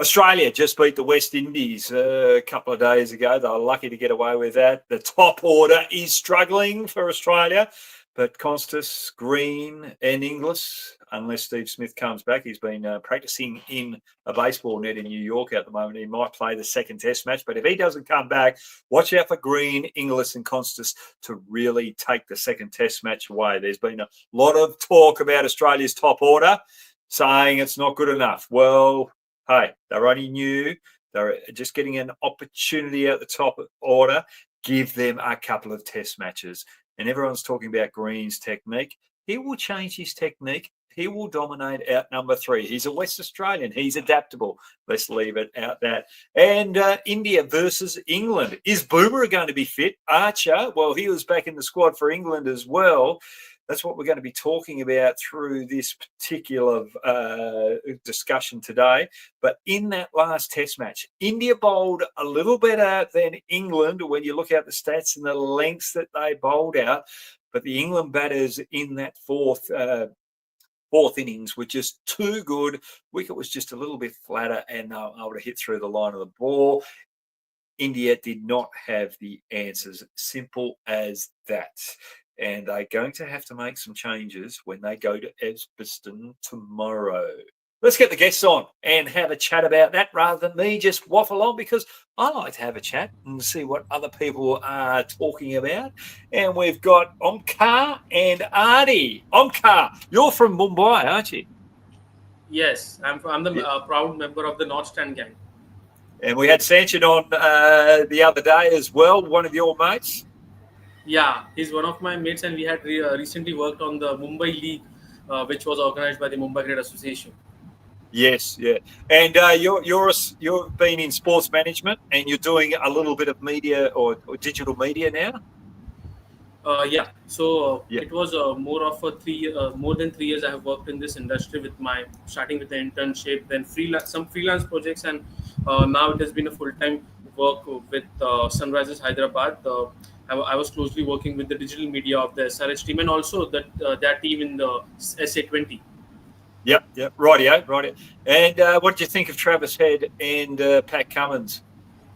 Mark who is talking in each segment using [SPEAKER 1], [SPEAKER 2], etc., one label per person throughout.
[SPEAKER 1] Australia just beat the West Indies a couple of days ago. They were lucky to get away with that. The top order is struggling for Australia, but Constas, Green and Inglis, unless Steve Smith comes back, he's been practicing in a baseball net in New York at the moment. He might play the second test match, but if he doesn't come back, watch out for Green, Inglis and Constas to really take the second test match away. There's been a lot of talk about Australia's top order, saying it's not good enough. Well, hey, they're only new. They're just getting an opportunity at the top order. Give them a couple of test matches. And everyone's talking about Green's technique. He will change his technique. He will dominate out number 3. He's a West Australian. He's adaptable. Let's leave it out that. And India versus England. Is Bumrah going to be fit? Archer, well, he was back in the squad for England as well. That's what we're going to be talking about through this particular discussion today. But in that last test match, India bowled a little better than England when you look at the stats and the lengths that they bowled out. But the England batters in that fourth innings were just too good. Wicket was just a little bit flatter and they were able to hit through the line of the ball. India did not have the answers. Simple as that. And they're going to have to make some changes when they go to Edgbaston tomorrow. Let's get the guests on and have a chat about that rather than me just waffle on, because I like to have a chat and see what other people are talking about. And we've got Omkar and Adi. Omkar, you're from Mumbai, aren't you?
[SPEAKER 2] Yes, I'm the proud member of the North Stand gang.
[SPEAKER 1] And we had Sanchin on the other day as well, one of your mates.
[SPEAKER 2] Yeah, he's one of my mates, and we had recently worked on the Mumbai League, which was organized by the Mumbai Cricket Association.
[SPEAKER 1] Yes, yeah, and you've been in sports management, and you're doing a little bit of media or digital media now.
[SPEAKER 2] Yeah, so it was more than 3 years I have worked in this industry starting with the internship, then some freelance projects, and now it has been a full-time work with Sunrisers Hyderabad. I was closely working with the digital media of the SRH team and also their team in the SA20.
[SPEAKER 1] Yep, rightio. And what do you think of Travis Head and Pat Cummins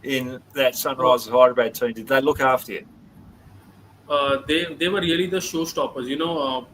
[SPEAKER 1] in that Sunrisers Hyderabad team? Did they look after you?
[SPEAKER 2] They were really the showstoppers. You know,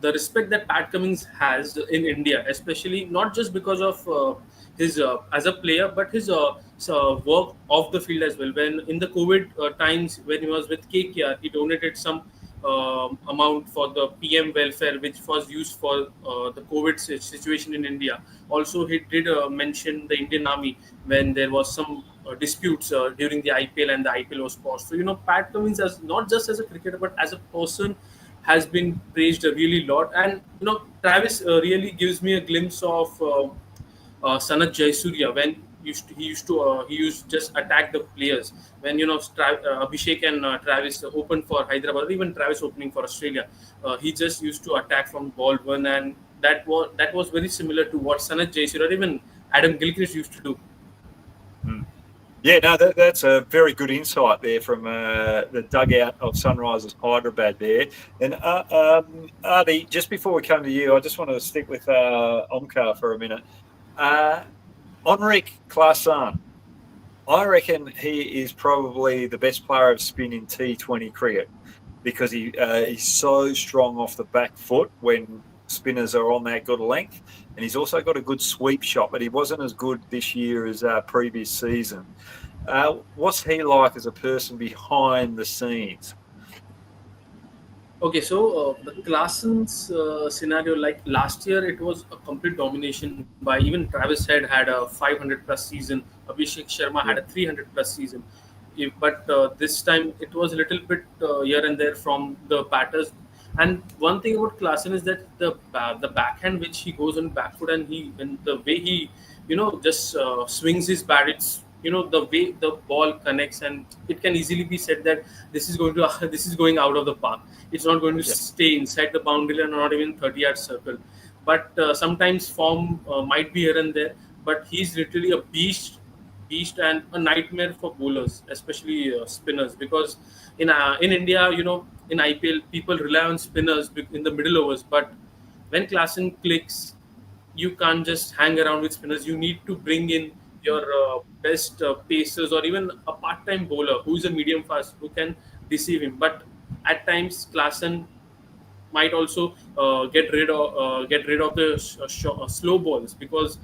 [SPEAKER 2] the respect that Pat Cummins has in India, especially not just because of his as a player, but his work off the field as well. When in the COVID times, when he was with KKR, he donated some amount for the PM welfare, which was used for the COVID situation in India. Also, he did mention the Indian Army when there was some disputes during the IPL and the IPL was paused. So, you know, Pat Cummins, as not just as a cricketer, but as a person, has been praised a really lot. And, you know, Travis really gives me a glimpse of Sanat Jayasuriya when he used just attack the players. When, you know, Abhishek and Travis opened for Hyderabad, or even Travis opening for Australia, he just used to attack from ball one, and that was very similar to what Sanat Jayasuriya or even Adam Gilchrist used to do.
[SPEAKER 1] Yeah, no, that's a very good insight there from the dugout of Sunrisers Hyderabad there. And Adi, just before we come to you, I just want to stick with Omkar for a minute. Henrik Klaasen, I reckon he is probably the best player of spin in T20 cricket because he's so strong off the back foot when spinners are on that good length, and he's also got a good sweep shot, but he wasn't as good this year as previous season. What's he like as a person behind the scenes?
[SPEAKER 2] Okay, so the Klaasen's scenario, like last year, it was a complete domination by even Travis Head had a 500 plus season. Abhishek Sharma had a 300 plus season. But this time it was a little bit here and there from the batters. And one thing about Klaasen is that the backhand which he goes on back foot, and the way he, you know, just swings his bat, it's, you know, the way the ball connects, and it can easily be said that this is going out of the park. It's not going to stay inside the boundary line or not even 30-yard circle. But sometimes form might be here and there. But he's literally a beast and a nightmare for bowlers, especially spinners, because in India, you know, in IPL, people rely on spinners in the middle overs. But when Klaasen clicks, you can't just hang around with spinners. You need to bring in your best pacers, or even a part-time bowler who is a medium fast who can deceive him. But at times, Klaasen might also get rid of the slow balls, because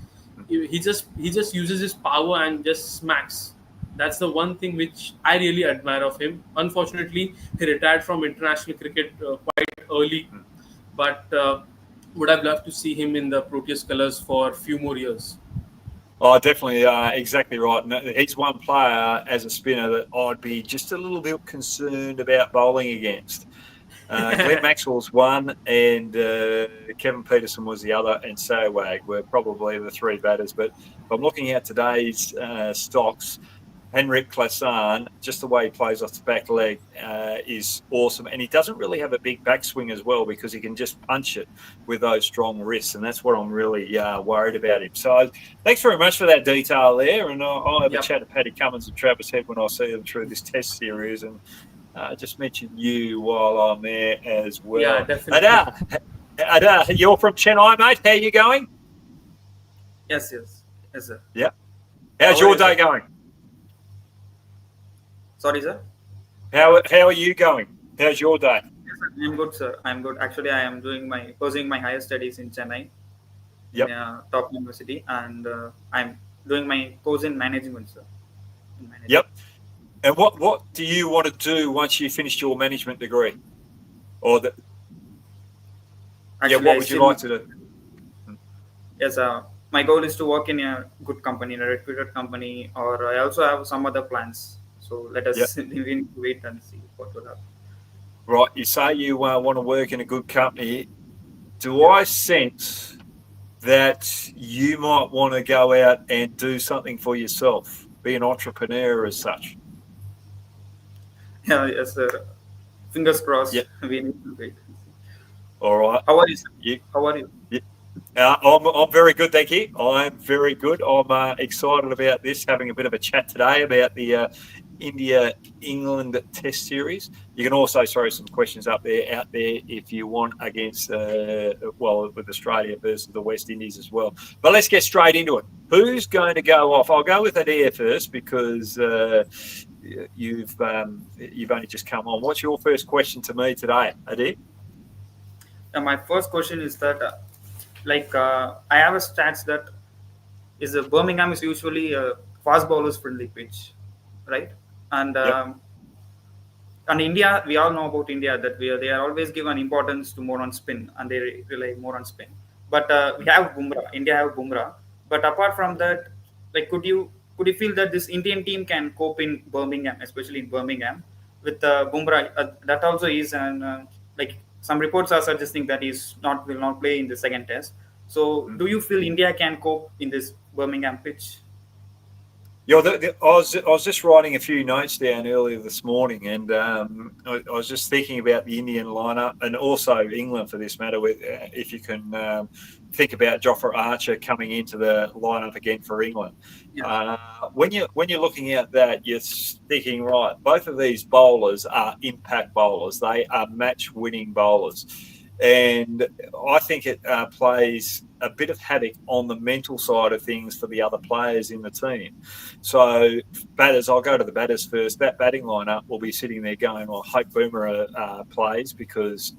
[SPEAKER 2] he just uses his power and just smacks. That's the one thing which I really admire of him. Unfortunately, he retired from international cricket quite early, but would have loved to see him in the Proteus colours for a few more years.
[SPEAKER 1] Oh, definitely, exactly right. And he's one player as a spinner that I'd be just a little bit concerned about bowling against. Glenn Maxwell's one, and Kevin Peterson was the other, and Sawag were probably the three batters. But if I'm looking at today's stocks, Henrik Klaasen, just the way he plays off the back leg is awesome. And he doesn't really have a big backswing as well, because he can just punch it with those strong wrists. And that's what I'm really worried about him. So thanks very much for that detail there. And I'll have a chat to Paddy Cummins and Travis Head when I see them through this test series. And just mention you while I'm there as well.
[SPEAKER 2] Yeah, definitely.
[SPEAKER 1] Ada, you're from Chennai, mate. How are you going?
[SPEAKER 3] Yes, sir.
[SPEAKER 1] Yeah. How's your day going?
[SPEAKER 3] Sorry, sir.
[SPEAKER 1] How are you going? How's your day?
[SPEAKER 3] Yes, sir. I'm good, sir. I'm good. Actually, I am pursuing my higher studies in Chennai, in a top university, and I'm doing my course in management, sir.
[SPEAKER 1] Yep. And what do you want to do once you finished your management degree? Or what would you like to do?
[SPEAKER 3] Yes, my goal is to work in a good company, in a reputed company, or I also have some other plans. So let us wait and see what will happen.
[SPEAKER 1] Right. You say you want to work in a good company. Do I sense that you might want to go out and do something for yourself, be an entrepreneur as such?
[SPEAKER 3] Yeah, yes, sir. Fingers crossed.
[SPEAKER 1] Yep.
[SPEAKER 3] We need to wait.
[SPEAKER 1] All right.
[SPEAKER 3] How are you, sir? How are you?
[SPEAKER 1] I'm very good, thank you. I'm very good. I'm excited about this, having a bit of a chat today about the India-England Test Series. You can also throw some questions out there if you want against, with Australia versus the West Indies as well. But let's get straight into it. Who's going to go off? I'll go with Adair first, because you've only just come on. What's your first question to me today, Adair?
[SPEAKER 3] My first question is that, I have a stats that Birmingham is usually a fast bowlers friendly pitch, right? And and India, we all know about India that they are always given importance to more on spin, and they rely more on spin. But we have Bumrah. India have Bumrah. But apart from that, could you feel that this Indian team can cope in Birmingham, especially in Birmingham, with Bumrah? That also is, and some reports are suggesting that will not play in the second test. So, do you feel India can cope in this Birmingham pitch?
[SPEAKER 1] Yeah, I was just writing a few notes down earlier this morning, and I was just thinking about the Indian lineup, and also England for this matter. If you can think about Jofra Archer coming into the lineup again for England, when you're looking at that, you're thinking, right, both of these bowlers are impact bowlers. They are match-winning bowlers. And I think it plays a bit of havoc on the mental side of things for the other players in the team. So batters, I'll go to the batters first. That batting lineup will be sitting there going, well, I hope Bumrah plays, because,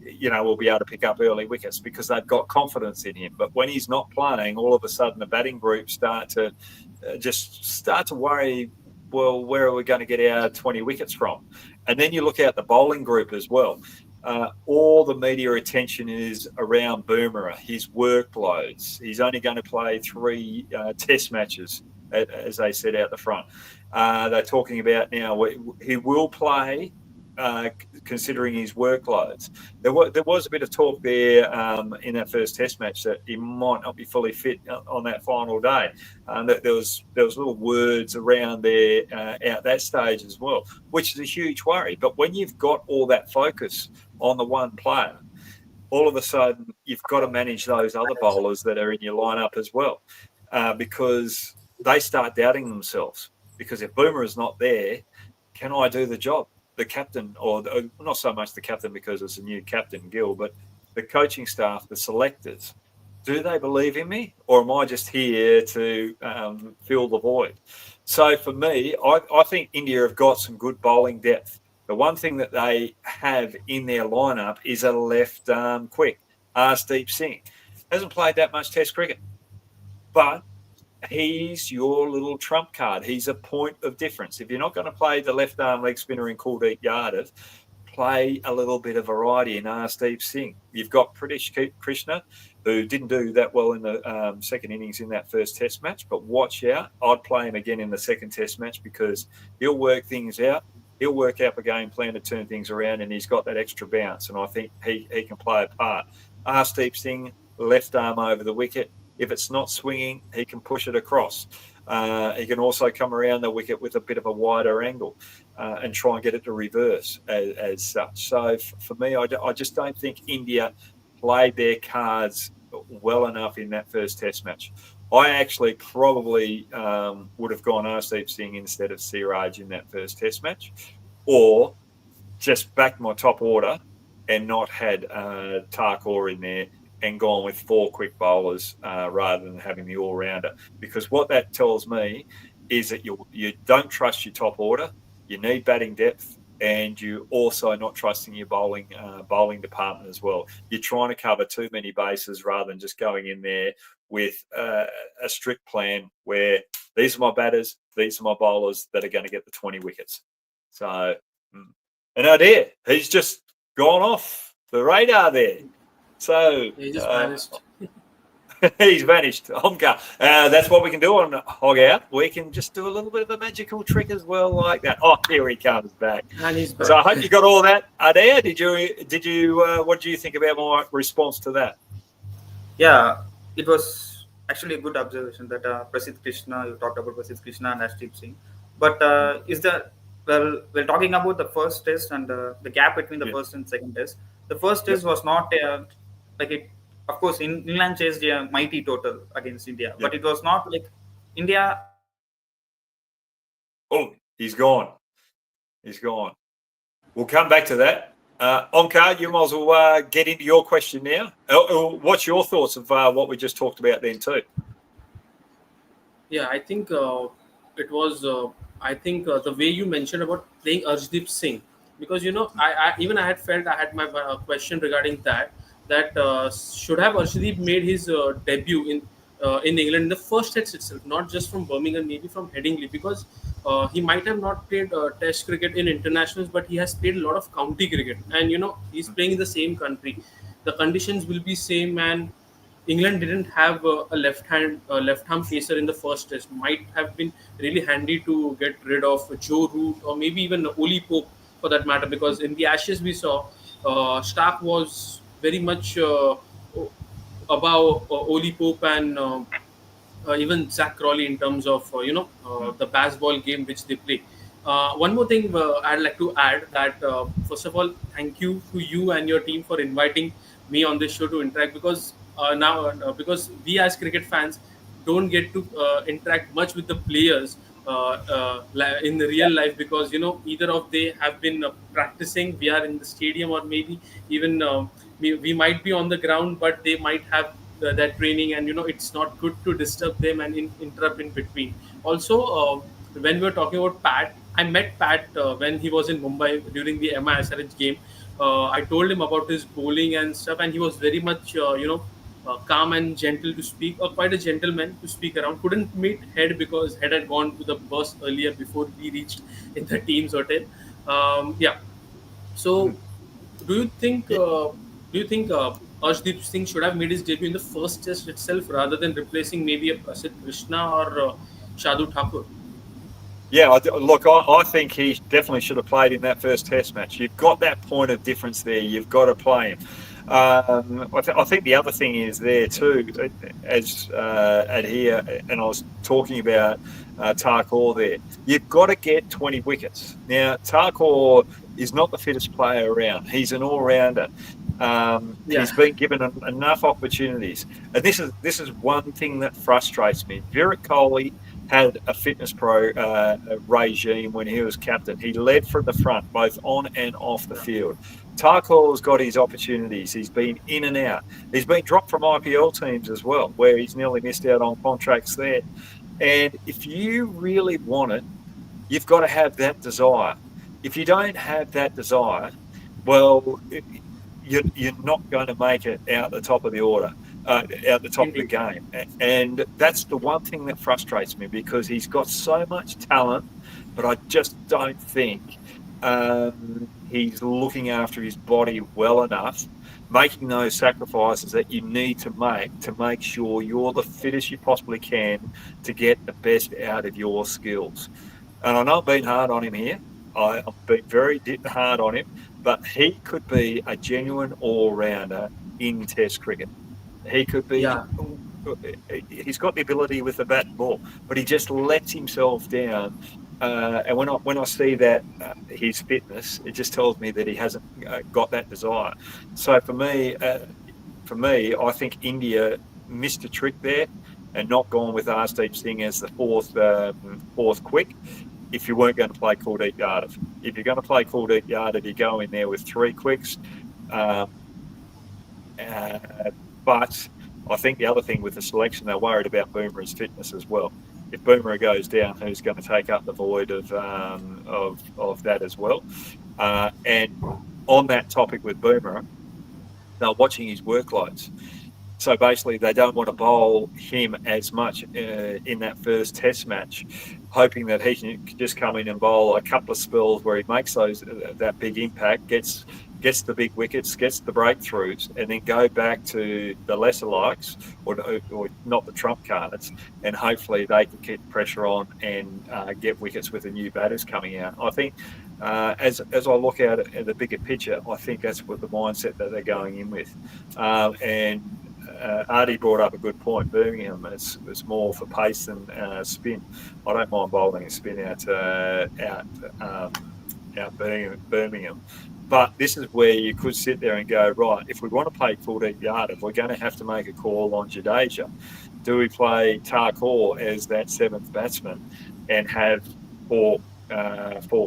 [SPEAKER 1] we'll be able to pick up early wickets, because they've got confidence in him. But when he's not playing, all of a sudden the batting group start to worry, well, where are we going to get our 20 wickets from? And then you look at the bowling group as well. All the media attention is around Bumrah, his workloads. He's only going to play 3 test matches, as they said out the front. They're talking about now he will play, considering his workloads. There was a bit of talk there in that first test match that he might not be fully fit on that final day. That there was little words around there at that stage as well, which is a huge worry. But when you've got all that focus on the one player, all of a sudden you've got to manage those other bowlers that are in your lineup as well, because they start doubting themselves. Because if Bumrah is not there, can I do the job? The captain, or not so much the captain because it's a new captain, Gill, but the coaching staff, the selectors, do they believe in me, or am I just here to fill the void? So for me, I think India have got some good bowling depth. The one thing that they have in their lineup is a left arm quick. Arshdeep Singh hasn't played that much Test cricket, but he's your little trump card. He's a point of difference. If you're not going to play the left arm leg spinner in Kuldeep Yadav, play a little bit of variety in Arshdeep Singh. You've got Pritish Krishna, who didn't do that well in the second innings in that first Test match, but watch out. I'd play him again in the second Test match because he'll work things out. He'll work out a game plan to turn things around, and he's got that extra bounce, and I think he can play a part. Arshdeep Singh, left arm over the wicket. If it's not swinging, he can push it across. He can also come around the wicket with a bit of a wider angle and try and get it to reverse as such. So for me, I just don't think India played their cards well enough in that first Test match. I actually probably would have gone Arshdeep Singh instead of Siraj in that first Test match, or just backed my top order and not had Thakur in there and gone with 4 quick bowlers rather than having the all-rounder. Because what that tells me is that you don't trust your top order, you need batting depth, and you also not trusting your bowling department as well. You're trying to cover too many bases rather than just going in there with a strict plan where these are my batters, these are my bowlers that are going to get the 20 wickets. So, an idea. He's just gone off the radar there. So
[SPEAKER 2] He just vanished.
[SPEAKER 1] he's vanished. Omkar. That's what we can do on Hoggout. We can just do a little bit of a magical trick as well, like that. Oh, here he comes back.
[SPEAKER 2] And he's back.
[SPEAKER 1] So I hope you got all that. Adair, did you? What do you think about my response to that?
[SPEAKER 3] Yeah, it was actually a good observation that Prasidh Krishna, you talked about Prasidh Krishna and Arshdeep Singh. But is that, well, we're talking about the first test and the gap between the first and second test. The first test was not like it. Of course, England chased a mighty total against India, but it was not like India.
[SPEAKER 1] Oh, he's gone. He's gone. We'll come back to that. Omkar, you might as well get into your question now. What's your thoughts of what we just talked about then too?
[SPEAKER 2] Yeah, I think it was. I think the way you mentioned about playing Arshdeep Singh, because I had felt I had my question regarding that should have Arshdeep made his debut in England in the first test itself, not just from Birmingham, maybe from Headingley, because he might have not played test cricket in internationals, but he has played a lot of county cricket, and he's playing in the same country. The conditions will be same, and England didn't have a left-arm pacer in the first test. Might have been really handy to get rid of Joe Root or maybe even Oli Pope for that matter, because in the Ashes we saw Stark was very much above Oli Pope and even Zach Crawley in terms of the baseball game which they play. One more thing I'd like to add that first of all, thank you to you and your team for inviting me on this show to interact, because because we as cricket fans don't get to interact much with the players in the real life, because either of they have been practicing, we are in the stadium, or maybe even we might be on the ground, but they might have that training, and it's not good to disturb them and interrupt in between. Also, when we were talking about Pat, I met Pat when he was in Mumbai during the MISRH game. I told him about his bowling and stuff, and he was very much calm and gentle to speak, or quite a gentleman to speak around. Couldn't meet Head because Head had gone to the bus earlier before we reached in the team's hotel. So do you think Arshdeep Singh should have made his debut in the first test itself rather than replacing maybe a Prasidh Krishna or Shadu Thakur?
[SPEAKER 1] Yeah, I think he definitely should have played in that first test match. You've got that point of difference there. You've got to play him. I think the other thing is there too, as here, and I was talking about Thakur there. You've got to get 20 wickets. Now, Thakur is not the fittest player around. He's an all-rounder. He's been given enough opportunities, and this is one thing that frustrates me. Virat Kohli had a fitness pro regime when he was captain. He led from the front, both on and off the field. Tarkor's got his opportunities. He's been in and out. He's been dropped from IPL teams as well, where he's nearly missed out on contracts there. And if you really want it, you've got to have that desire. If you don't have that desire, well, you're not going to make it out the top of the order, out the top of the
[SPEAKER 2] Indeed.
[SPEAKER 1] game. And that's the one thing that frustrates me, because he's got so much talent, but I just don't think he's looking after his body well enough, making those sacrifices that you need to make sure you're the fittest you possibly can to get the best out of your skills. And I know I'm being hard on him here. I'm being very hard on him, but he could be a genuine all-rounder in Test cricket. He could be.
[SPEAKER 2] Yeah.
[SPEAKER 1] He's got the ability with the bat and ball, but he just lets himself down. And when I see that his fitness, it just tells me that he hasn't got that desire. So for me, I think India missed a trick there and not gone with Arshdeep Singh as the fourth quick. If you weren't going to play Kuldeep Yadav, if you're going to play Kuldeep Yadav, you go in there with 3 quicks. But I think the other thing with the selection, they're worried about Bumrah's fitness as well. If Bumrah goes down, who's going to take up the void of that as well? And on that topic with Bumrah, they're watching his workloads. So basically, they don't want to bowl him as much in that first Test match, hoping that he can just come in and bowl a couple of spells where he makes that big impact, gets the big wickets, gets the breakthroughs, and then go back to the lesser likes or not the trump cards, and hopefully they can keep pressure on and get wickets with the new batters coming out. I think as I look at the bigger picture, I think that's what the mindset that they're going in with. And Artie brought up a good point. Birmingham, it's more for pace than spin. I don't mind bowling a spin out Birmingham. But this is where you could sit there and go, right, if we want to play Kuldeep Yadav, we're going to have to make a call on Jadeja. Do we play Tarkor as that 7th batsman and have four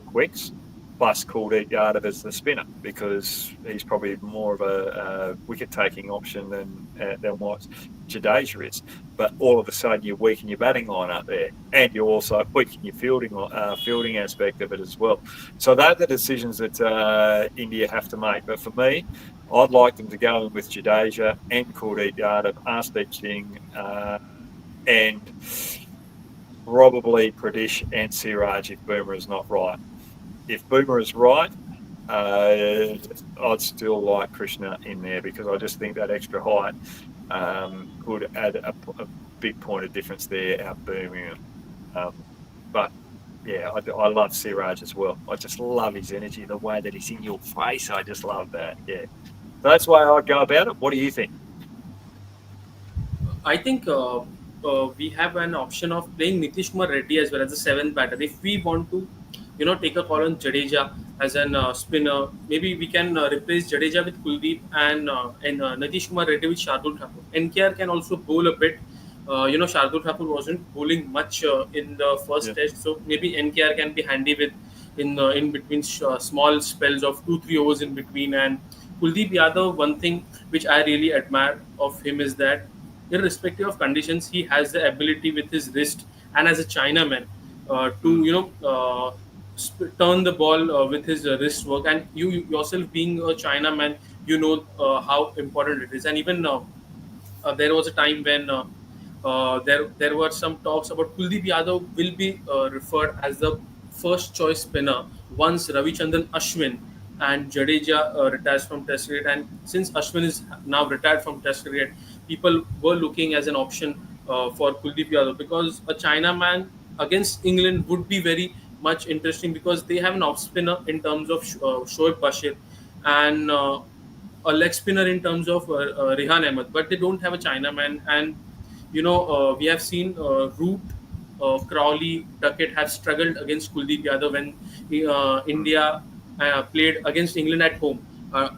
[SPEAKER 1] quicks plus Kuldeep Yadav as the spinner, because he's probably more of a wicket-taking option than what Jadeja is. But all of a sudden, you weaken your batting line up there, and you also weaken your fielding aspect of it as well. So those are the decisions that India have to make. But for me, I'd like them to go in with Jadeja and Kuldeep Yadav, Arshdeep Singh, and probably Pradesh and Siraj if Bumrah is not right. If Bumrah is right, I'd still like Krishna in there, because I just think that extra height could add a big point of difference there out Birmingham. But yeah, I love Siraj as well. I just love his energy, the way that he's in your face. I just love that. Yeah, so that's the way I'd go about it. What do you think?
[SPEAKER 2] I think we have an option of playing Nitish Kumar Reddy as well as the 7th batter. If we want to, take a call on Jadeja as an spinner, maybe we can replace Jadeja with Kuldeep and Nitish Kumar Reddy with Shardul Thakur. NKR can also bowl a bit. Shardul Thakur wasn't bowling much in the first test, so maybe NKR can be handy with in between small spells of 2-3 overs in between. And Kuldeep Yadav, one thing which I really admire of him is that irrespective of conditions, he has the ability with his wrist and as a Chinaman to turn the ball with his wrist work. And you yourself being a Chinaman, how important it is. And even there was a time when there were some talks about Kuldeep Yadav will be referred as the first choice spinner once Ravichandran Ashwin and Jadeja retires from Test cricket. And since Ashwin is now retired from Test cricket, people were looking as an option for Kuldeep Yadav, because a Chinaman against England would be very much interesting, because they have an off spinner in terms of Shoaib Bashir and a leg spinner in terms of Rehan Ahmed, but they don't have a Chinaman. And we have seen Root, Crowley, Duckett have struggled against Kuldeep Yadav when India played against England at home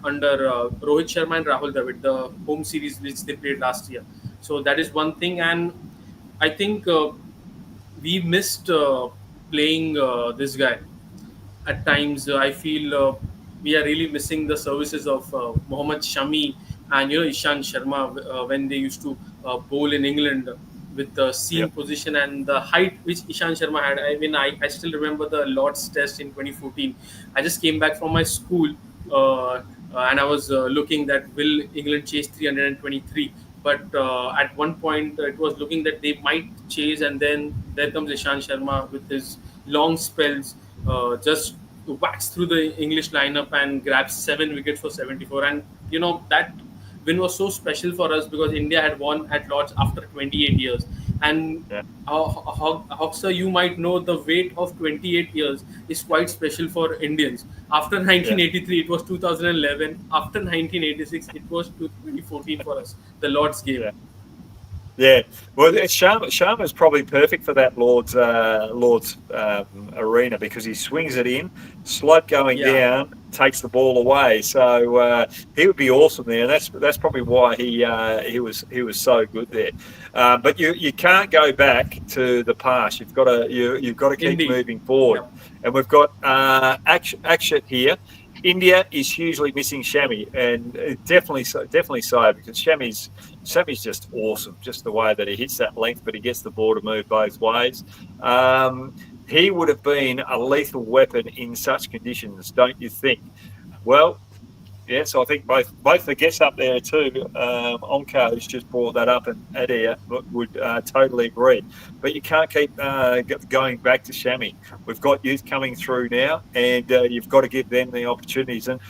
[SPEAKER 2] under Rohit Sharma and Rahul Dravid, the home series which they played last year. So that is one thing. And I think we missed playing this guy. At times, I feel we are really missing the services of Mohammad Shami and Ishan Sharma when they used to bowl in England with the seam
[SPEAKER 1] Yep.
[SPEAKER 2] position and the height which Ishan Sharma had. I mean, I still remember the Lord's Test in 2014. I just came back from my school and I was looking that will England chase 323. But at one point, it was looking that they might chase, and then there comes Ishan Sharma with his long spells, just whacks through the English lineup and grabs 7 wickets for 74. And that win was so special for us because India had won at Lord's after 28 years. And
[SPEAKER 1] Yeah.
[SPEAKER 2] Hoxer, you might know the weight of 28 years is quite special for Indians. After 1983, it was 2011. After 1986, it was 2014 for us, the Lord's game.
[SPEAKER 1] Yeah. Yeah, well, Sharma's probably perfect for that Lord's arena because he swings it in, slope going down, takes the ball away. So he would be awesome there. And that's probably why he was so good there. But you can't go back to the past. You've got to keep moving forward.
[SPEAKER 2] Yep.
[SPEAKER 1] And we've got Akshat here. India is hugely missing Shami, and definitely so because Shami's just awesome, just the way that he hits that length, but he gets the ball to move both ways. He would have been a lethal weapon in such conditions, don't you think? Well, yes, I think both the guests up there too, Onco's just brought that up, and Adir would totally agree. But you can't keep going back to Shami. We've got youth coming through now, and you've got to give them the opportunities. And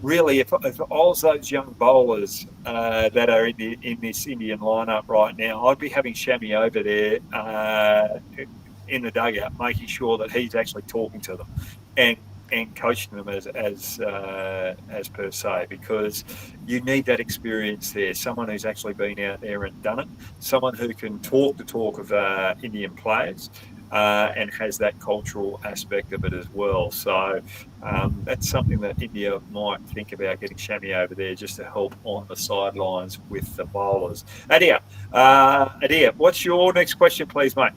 [SPEAKER 1] really, if I was those young bowlers that are in this Indian lineup right now, I'd be having Shami over there in the dugout, making sure that he's actually talking to them and coaching them as per se, because you need that experience there. Someone who's actually been out there and done it, someone who can talk the talk of Indian players and has that cultural aspect of it as well. So that's something that India might think about, getting Shami over there just to help on the sidelines with the bowlers. Adir, what's your next question, please, mate?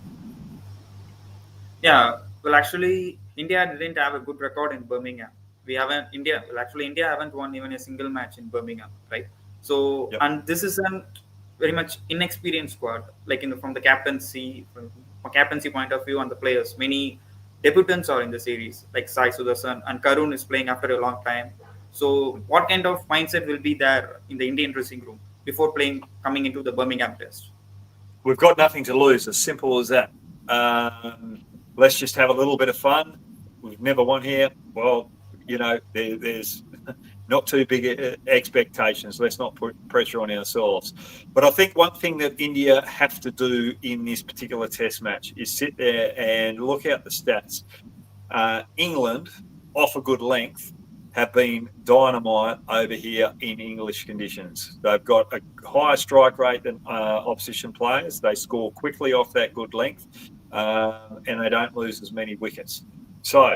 [SPEAKER 3] Yeah, well, actually, India didn't have a good record in Birmingham. India haven't won even a single match in Birmingham, right? So,
[SPEAKER 1] Yep.
[SPEAKER 3] And this is a very much inexperienced squad, like from the captaincy point of view, and the players. Many debutants are in the series, like Sai Sudarshan, and Karun is playing after a long time. So, what kind of mindset will be there in the Indian dressing room before coming into the Birmingham test?
[SPEAKER 1] We've got nothing to lose, as simple as that. Let's just have a little bit of fun. We've never won here. Well, there's not too big expectations. Let's not put pressure on ourselves. But I think one thing that India have to do in this particular test match is sit there and look out the stats. England, off a good length, have been dynamite over here in English conditions. They've got a higher strike rate than opposition players. They score quickly off that good length, and they don't lose as many wickets. So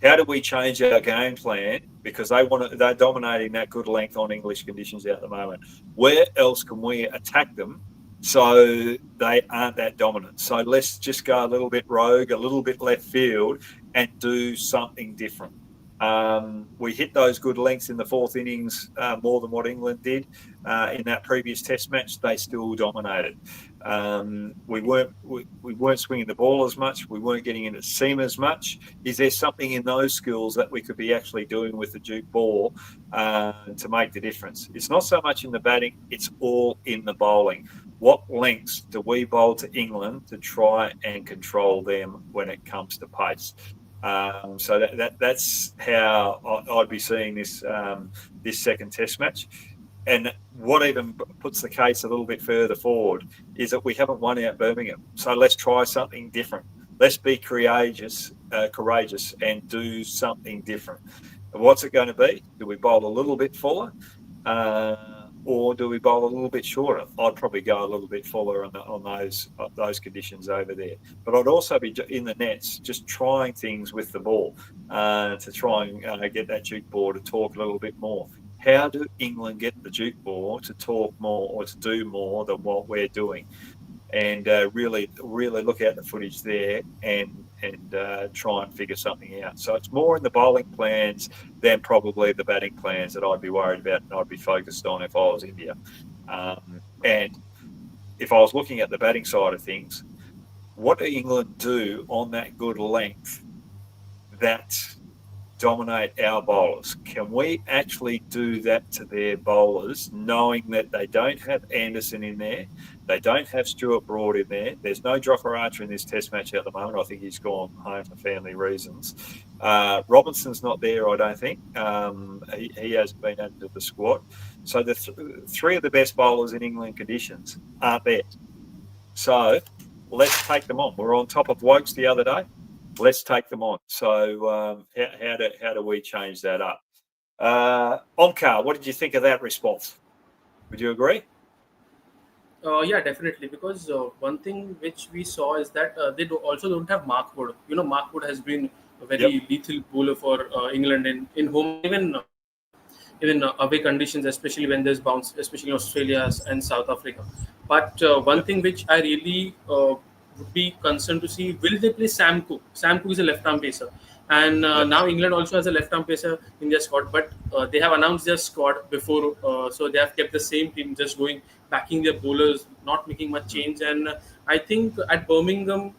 [SPEAKER 1] how do we change our game plan? Because they're dominating that good length on English conditions at the moment. Where else can we attack them so they aren't that dominant? So let's just go a little bit rogue, a little bit left field, and do something different. We hit those good lengths in the fourth innings more than what England did in that previous test match. They still dominated. We weren't swinging the ball as much. We weren't getting into seam as much. Is there something in those skills that we could be actually doing with the Duke ball to make the difference? It's not so much in the batting. It's all in the bowling. What lengths do we bowl to England to try and control them when it comes to pace? So that's how I'd be seeing this second test match. And what even puts the case a little bit further forward is that we haven't won out Birmingham. So let's try something different. Let's be courageous and do something different. And what's it going to be? Do we bowl a little bit fuller? Or do we bowl a little bit shorter? I'd probably go a little bit fuller on those conditions over there. But I'd also be in the nets, just trying things with the ball to try and get that Duke ball to talk a little bit more. How do England get the Duke ball to talk more or to do more than what we're doing? And really look at the footage there and and try and figure something out. So it's more in the bowling plans than probably the batting plans that I'd be worried about and I'd be focused on if I was India. And if I was looking at the batting side of things, what do England do on that good length that dominate our bowlers? Can we actually do that to their bowlers, knowing that they don't have Anderson in there, they don't have Stuart Broad in there, there's no Jofra Archer in this test match at the moment. I think he's gone home for family reasons. Robinson's not there, I don't think. He hasn't been added to the squad. So the three of the best bowlers in England conditions aren't there. So let's take them on. We were on top of Wokes the other day. Let's take them on. So how do we change that up? Omkar, what did you think of that response? Would you agree?
[SPEAKER 2] Yeah, definitely. Because one thing which we saw is that they also don't have Mark Wood. Mark Wood has been a very lethal bowler for England in home, even away conditions, especially when there's bounce, especially in Australia and South Africa. But one thing which I really would be concerned to see, will they play Sam Cook? Sam Cook is a left-arm pacer. And now England also has a left-arm pacer in their squad, but they have announced their squad before, so they have kept the same team, just going, backing their bowlers, not making much change. And I think at Birmingham,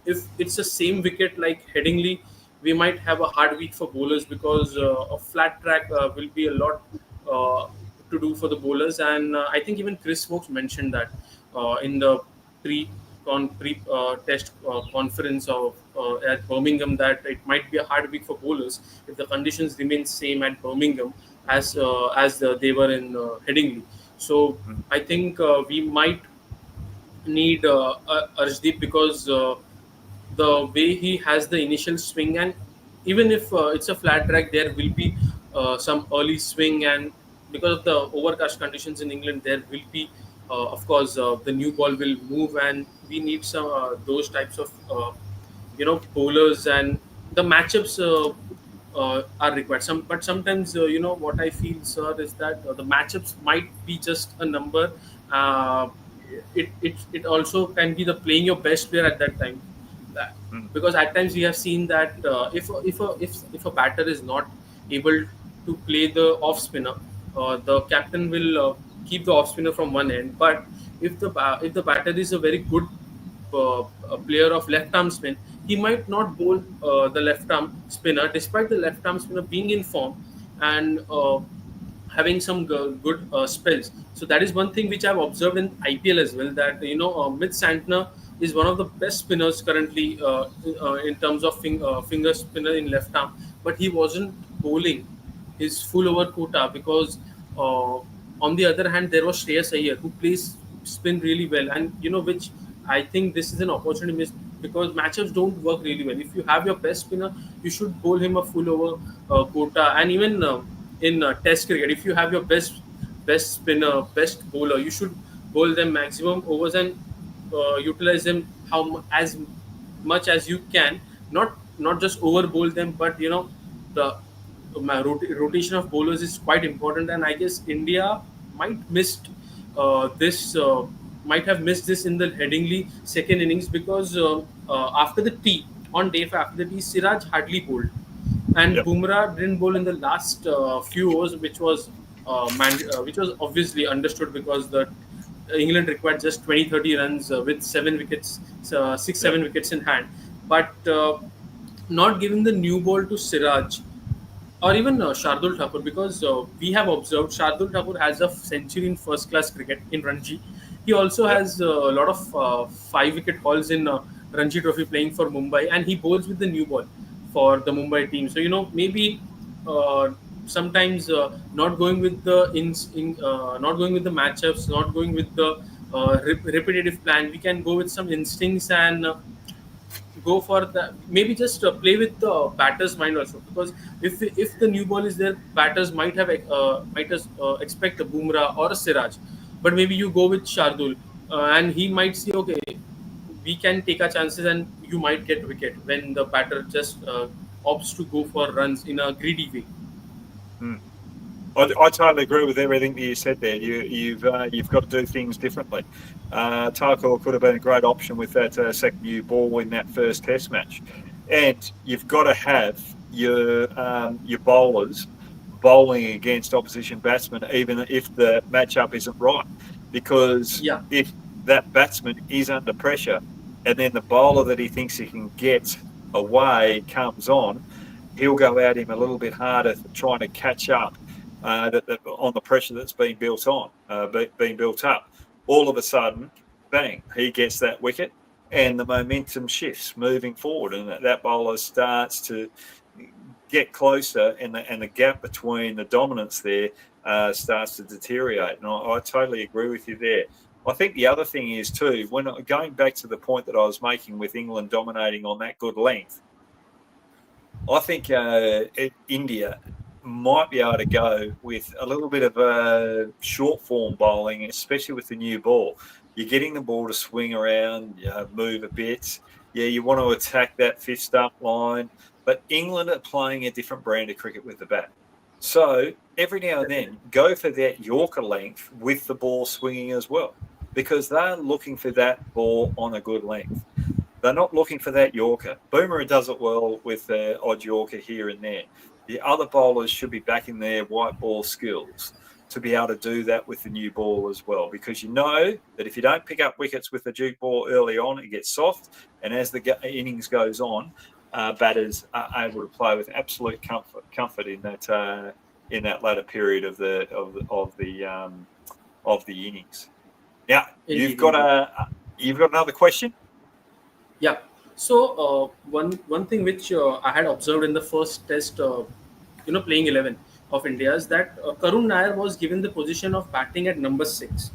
[SPEAKER 2] if it's the same wicket like Headingley, we might have a hard week for bowlers, because a flat track will be a lot to do for the bowlers. And I think even Chris Wokes mentioned that in the pre-test conference of at Birmingham, that it might be a hard week for bowlers if the conditions remain same at Birmingham as they were in Headingley. So I think we might need Arshdeep, because the way he has the initial swing, and even if it's a flat track, there will be some early swing, and because of the overcast conditions in England, there will be of course the new ball will move, and we need some those types of bowlers, and the matchups are required. But sometimes what I feel, sir, is that the matchups might be just a number. It also can be the playing your best player at that time. Because at times we have seen that if a batter is not able to play the off spinner, the captain will keep the off spinner from one end. But if the batter is a very good a player of left arm spin, he might not bowl the left arm spinner, despite the left arm spinner being in form and having some good spells. So that is one thing which I've observed in IPL as well, that Mitch Santner is one of the best spinners currently in terms of finger spinner in left arm, but he wasn't bowling his full over quota, because on the other hand there was Shreyas Iyer, who plays spin really well, and which I think this is an opportunity missed, because matchups don't work really well. If you have your best spinner, you should bowl him a full over quota. And even in Test cricket, if you have your best spinner, best bowler, you should bowl them maximum overs and utilize them as much as you can. Not just over bowl them, but the rotation of bowlers is quite important. And I guess India might this. Might have missed this in the Headingley second innings, because after the tea, on day 5 after the tea, Siraj hardly bowled, and Bumrah didn't bowl in the last few overs, which was obviously understood, because the England required just 20-30 runs with 7 wickets, 6-7 wickets in hand. But not giving the new ball to Siraj, or even Shardul Thakur, because we have observed Shardul Thakur has a century in first class cricket in Ranji. He also has a lot of 5-wicket hauls in Ranji Trophy playing for Mumbai, and he bowls with the new ball for the Mumbai team. So maybe sometimes not going with the not going with the matchups, not going with the repetitive plan. We can go with some instincts and go for that. Maybe just play with the batter's mind also, because if the new ball is there, batters might expect a Bumrah or a Siraj. But maybe you go with Shardul, and he might say, okay, we can take our chances, and you might get wicket, when the batter just opts to go for runs in a greedy way.
[SPEAKER 1] I totally agree with everything that you said there. You've got to do things differently. Thakur could have been a great option with that second new ball in that first Test match. And you've got to have your bowlers bowling against opposition batsmen, even if the matchup isn't right, because
[SPEAKER 2] Yeah.
[SPEAKER 1] if that batsman is under pressure, and then the bowler that he thinks he can get away comes on, he'll go at him a little bit harder, trying to catch up on the pressure that's being built up. All of a sudden, bang, he gets that wicket, and the momentum shifts moving forward, and that bowler starts to get closer, and the gap between the dominance there starts to deteriorate. And I totally agree with you there. I think the other thing is too, when going back to the point that I was making with England dominating on that good length, I think India might be able to go with a little bit of a short form bowling, especially with the new ball. You're getting the ball to swing around, move a bit. Yeah, you want to attack that fifth stump line, but England are playing a different brand of cricket with the bat. So every now and then, go for that Yorker length with the ball swinging as well, because they're looking for that ball on a good length. They're not looking for that Yorker. Bumrah does it well with the odd Yorker here and there. The other bowlers should be backing their white ball skills to be able to do that with the new ball as well, because you know that if you don't pick up wickets with the duke ball early on, it gets soft, and as the innings goes on, batters are able to play with absolute comfort in that latter period of the innings. Now
[SPEAKER 2] Indeed,
[SPEAKER 1] you've got
[SPEAKER 2] indeed.
[SPEAKER 1] another question.
[SPEAKER 2] Yeah. So one thing which I had observed in the first test, playing 11 of India, is that Karun Nair was given the position of batting at number 6.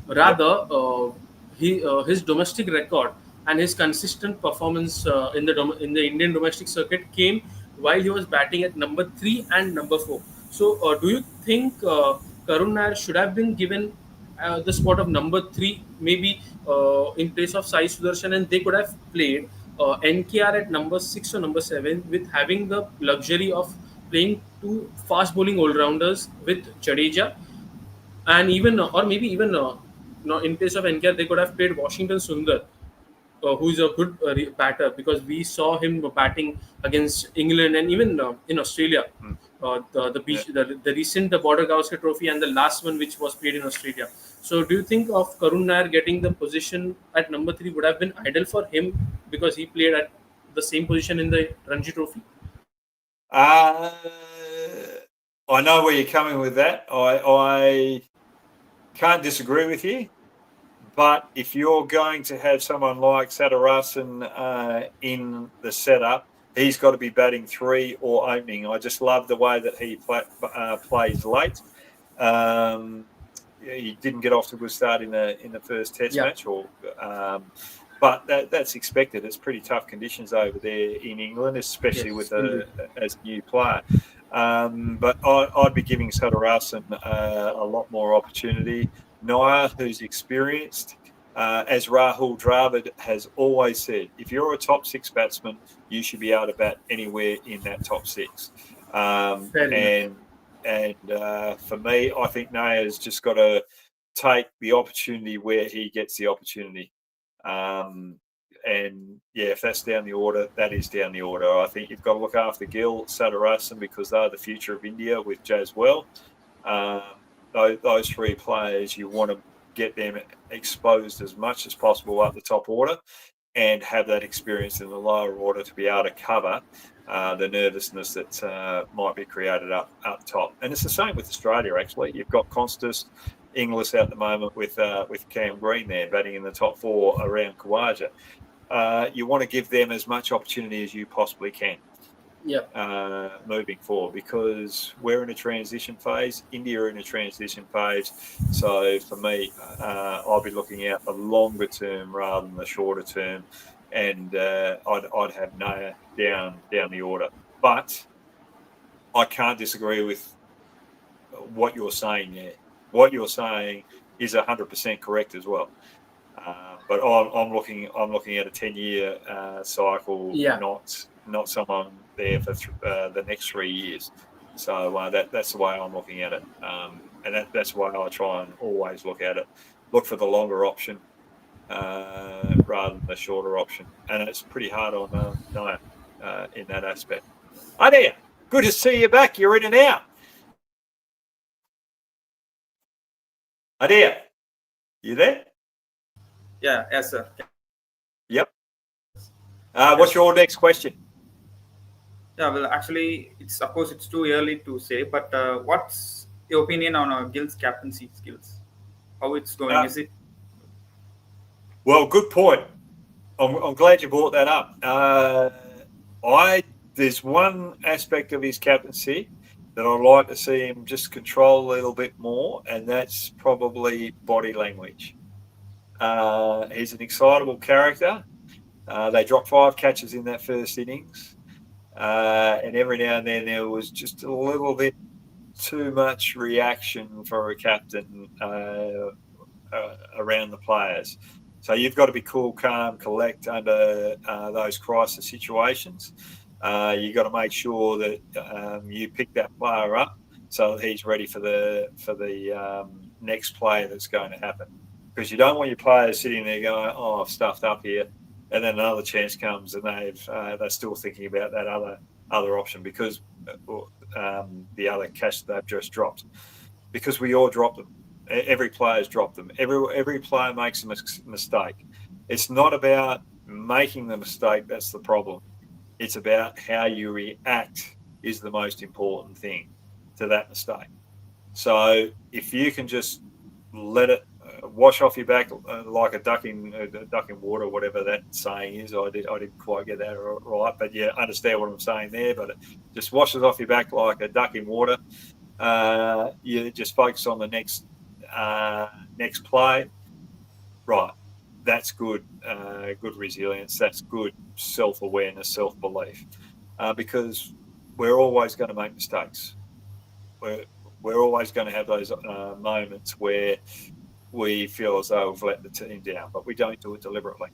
[SPEAKER 1] Yep.
[SPEAKER 2] Rather, his domestic record and his consistent performance in the Indian domestic circuit came while he was batting at number 3 and number 4. So, do you think Karun Nair should have been given the spot of number 3, maybe in place of Sai Sudarshan, and they could have played NKR at number 6 or number 7, with having the luxury of playing two fast bowling all rounders with Jadeja, and even or maybe even no, in place of NKR, they could have played Washington Sundar, who is a good batter, because we saw him batting against England and even in Australia.
[SPEAKER 1] Mm. Yeah.
[SPEAKER 2] The recent Border Gavaskar Trophy and the last one which was played in Australia. So, do you think of Karun Nair getting the position at number 3 would have been ideal for him, because he played at the same position in the Ranji Trophy?
[SPEAKER 1] I know where you're coming with that. I can't disagree with you. But if you're going to have someone like Satarasan in the setup, he's got to be batting 3 or opening. I just love the way that he plays late. He didn't get off to a good start in the first test match, but that's expected. It's pretty tough conditions over there in England, especially as a new player. But I'd be giving Satarasan a lot more opportunity. Nair, who's experienced, as Rahul Dravid has always said, if you're a top 6 batsman, you should be able to bat anywhere in that top 6. For me, I think Nair's just got to take the opportunity where he gets the opportunity. If that's down the order, that is down the order. I think you've got to look after Gill, Satarasan, because they're the future of India with Jaswell. Those 3 players, you want to get them exposed as much as possible up the top order, and have that experience in the lower order to be able to cover the nervousness that might be created up top. And it's the same with Australia, actually. You've got Constas, Inglis at the moment with Cam Green there batting in the top 4 around Khawaja. You want to give them as much opportunity as you possibly can. Moving forward, because we're in a transition phase, India are in a transition phase. So for me, I'll be looking at the longer term rather than the shorter term, and I'd have Nair down the order. But I can't disagree with what you're saying there. What you're saying is 100% correct as well. But I'm looking at a 10-year cycle, not someone there for the next 3 years. So that's the way I'm looking at it, and that's why I try and always look at it. Look for the longer option rather than the shorter option, and it's pretty hard on Nair. in that aspect. Adair, good to see you back. You're in and out. Adair, you there?
[SPEAKER 3] Yeah, yes, sir.
[SPEAKER 1] Yep. What's your next question?
[SPEAKER 3] Yeah, well, actually, of course it's too early to say, but what's your opinion on Gill's captaincy skills? How it's going? Is it?
[SPEAKER 1] Well, good point. I'm glad you brought that up. There's one aspect of his captaincy that I'd like to see him just control a little bit more, and that's probably body language. He's an excitable character. They dropped 5 catches in that first innings, and every now and then there was just a little bit too much reaction for a captain around the players. So you've got to be cool, calm, collect under those crisis situations. You've got to make sure that you pick that player up so that he's ready for the next play that's going to happen. Because you don't want your players sitting there going, "Oh, I've stuffed up here," and then another chance comes and they're still thinking about that other option because the other catch they've just dropped. Because we all drop them. Every player's dropped them. Every player makes a mistake. It's not about making the mistake that's the problem. It's about how you react is the most important thing to that mistake. So if you can just let it wash off your back like a duck in water, whatever that saying is. I didn't quite get that right, but yeah, understand what I'm saying there. But it just washes off your back like a duck in water. You just focus on the next play. Right, that's good. Good resilience. That's good self-awareness, self-belief. Because we're always going to make mistakes. We're always going to have those moments where we feel as though we've let the team down, but we don't do it deliberately.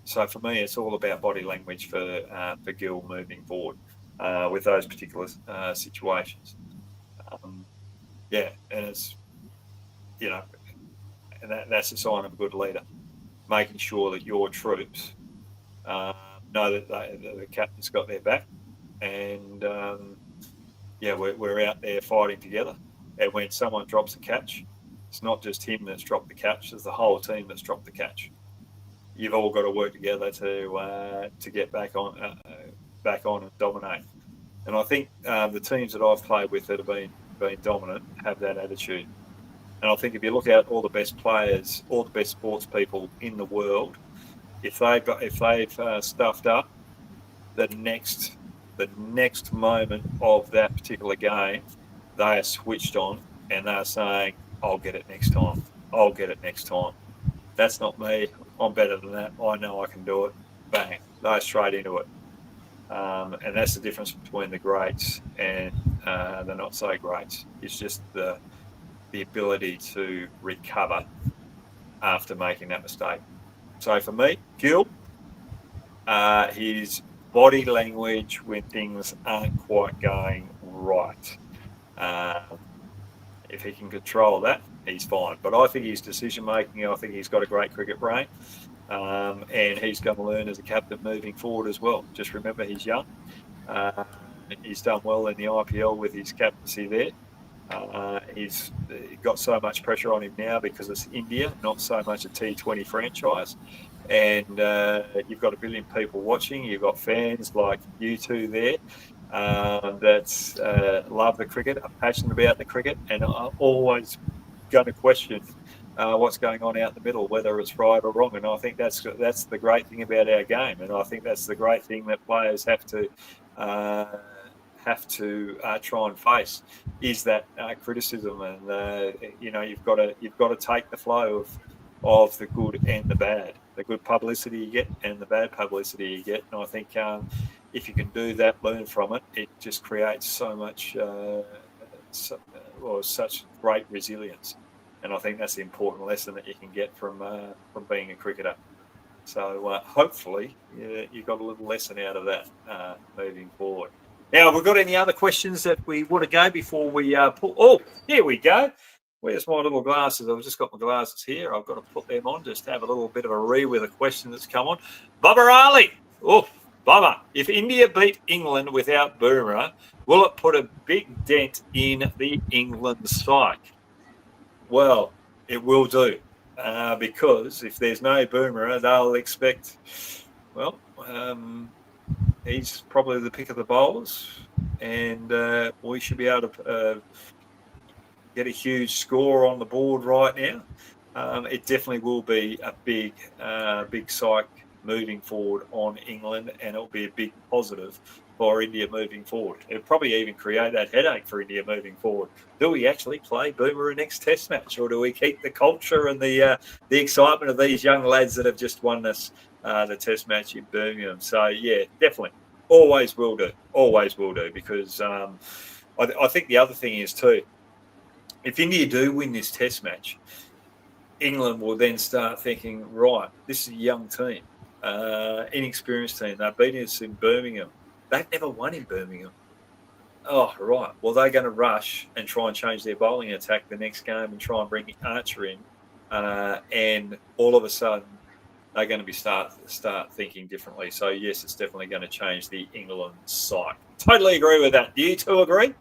[SPEAKER 1] So for me, it's all about body language for Gill moving forward with those particular situations. And it's and that's a sign of a good leader, making sure that your troops know that the captain's got their back, and we're out there fighting together. And when someone drops a catch, it's not just him that's dropped the catch; it's the whole team that's dropped the catch. You've all got to work together to get back on and dominate. And I think the teams that I've played with that have been dominant have that attitude. And I think if you look at all the best players, all the best sports people in the world, if they've stuffed up, the next moment of that particular game, they are switched on and they're saying, "I'll get it next time. I'll get it next time. That's not me. I'm better than that. I know I can do it." Bang, they're straight into it. And that's the difference between the greats and the not so greats. It's just the ability to recover after making that mistake. So for me, Gill, his body language when things aren't quite going right. If he can control that, he's fine. But I think his decision making, I think he's got a great cricket brain. And he's going to learn as a captain moving forward as well. Just remember, he's young. He's done well in the IPL with his captaincy there. He's got so much pressure on him now because it's India, not so much a T20 franchise. And you've got 1 billion people watching. You've got fans like you two there that love the cricket, are passionate about the cricket, and are always going to question what's going on out in the middle, whether it's right or wrong. And I think that's the great thing about our game. And I think that's the great thing that players have to try and face is that criticism. And you've got to take the flow of the good and the bad, the good publicity you get and the bad publicity you get. And I think if you can do that, learn from it, it just creates so much such great resilience. And I think that's the important lesson that you can get from being a cricketer. So hopefully you got a little lesson out of that moving forward. Now, have we got any other questions that we want to go before we pull? Oh, here we go. Where's my little glasses? I've just got my glasses here. I've got to put them on just to have a little bit of a read with a question that's come on. Bumrah Ali. Oh, Bummer. If India beat England without Bumrah, will it put a big dent in the England psyche? Well, it will do. Because if there's no Bumrah, they'll expect, well, he's probably the pick of the bowlers, and we should be able to get a huge score on the board right now. It definitely will be a big psych moving forward on England, and it'll be a big positive for India moving forward. It'll probably even create that headache for India moving forward. Do we actually play Bumrah next Test match, or do we keep the culture and the excitement of these young lads that have just won us the Test match in Birmingham? So yeah, definitely, always will do, because I think the other thing is too, if India do win this Test match, England will then start thinking, right, this is a young team, inexperienced team. They're beating us in Birmingham. They've never won in Birmingham. Oh, right. Well, they're going to rush and try and change their bowling attack the next game and try and bring Archer in. And all of a sudden, they're going to be start thinking differently. So, yes, it's definitely going to change the England psyche. Totally agree with that. Do you two agree?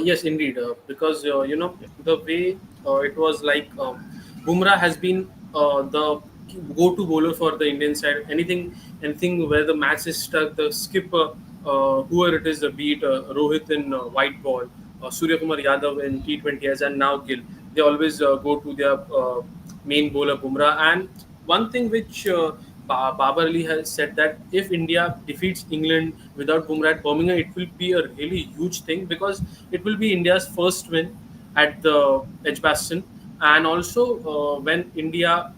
[SPEAKER 2] Yes, indeed. Because the way it was like Bumrah has been the go-to bowler for the Indian side. Anything where the match is stuck, the skipper, whoever it is, be it Rohit in white ball, Surya Kumar Yadav in T20s, and now Gill, they always go to their main bowler Bumrah. And one thing which Babar Ali has said, that if India defeats England without Bumrah at Birmingham, it will be a really huge thing, because it will be India's first win at the Edgbaston. And also, when India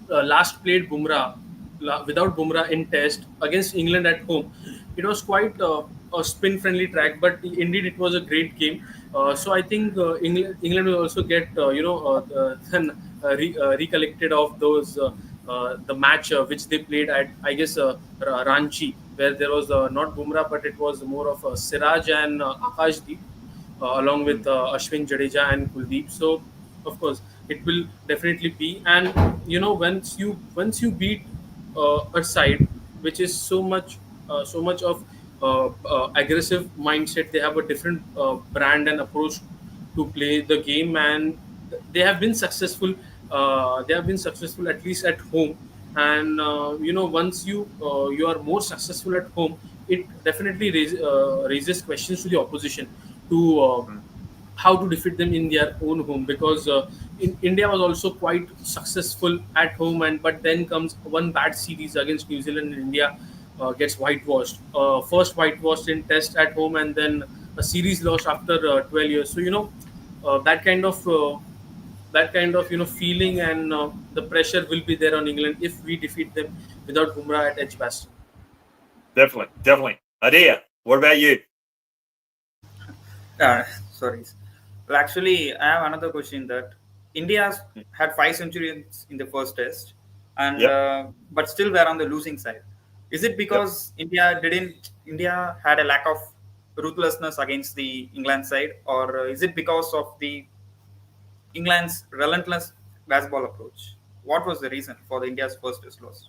[SPEAKER 2] last played without Bumrah in Test against England at home, it was quite a spin-friendly track, but indeed it was a great game. So I think England will also get recollected of those the match which they played at, I guess, Ranchi, where there was not Bumrah, but it was more of Siraj and Akashdeep, along with Ashwin, Jadeja, and Kuldeep. So of course it will definitely be. And once you beat a side which is so much of aggressive mindset, they have a different brand and approach to play the game, and they have been successful. They have been successful at least at home. And once you are more successful at home, it definitely raises questions to the opposition to how to defeat them in their own home, because India was also quite successful at home, and but then comes one bad series against New Zealand, and India gets whitewashed. First whitewashed in Test at home, and then a series lost after 12 years. So that kind of feeling, and the pressure will be there on England if we defeat them without Bumrah at Edgbaston.
[SPEAKER 1] Definitely. Adia, what about you?
[SPEAKER 3] Sorry. Well, actually, I have another question. That India had 5 centuries in the first Test, and
[SPEAKER 1] Yep.
[SPEAKER 3] but still were on the losing side. Is it because India had a lack of ruthlessness against the England side, or is it because of the England's relentless baseball approach? What was the reason for the India's first Test loss?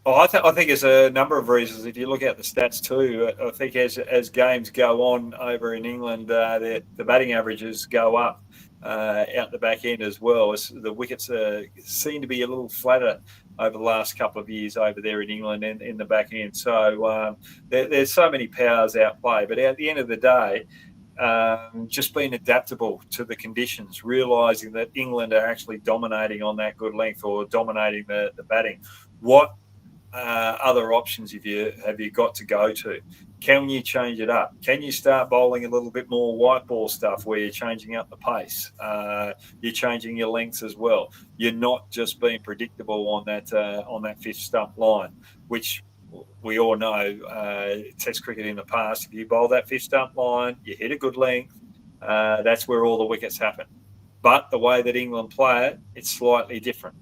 [SPEAKER 1] Oh, I think there's a number of reasons. If you look at the stats too, I think as games go on over in England, the batting averages go up out the back end as well. The wickets seem to be a little flatter over the last couple of years over there in England and in the back end. So there's so many powers out play. But at the end of the day, just being adaptable to the conditions, realising that England are actually dominating on that good length or dominating the batting. What other options have you got to go to? Can you change it up? Can you start bowling a little bit more white ball stuff where you're changing up the pace? You're changing your lengths as well. You're not just being predictable on that fifth stump line, which we all know, Test cricket in the past, if you bowl that fifth stump line, you hit a good length, that's where all the wickets happen. But the way that England play it, it's slightly different.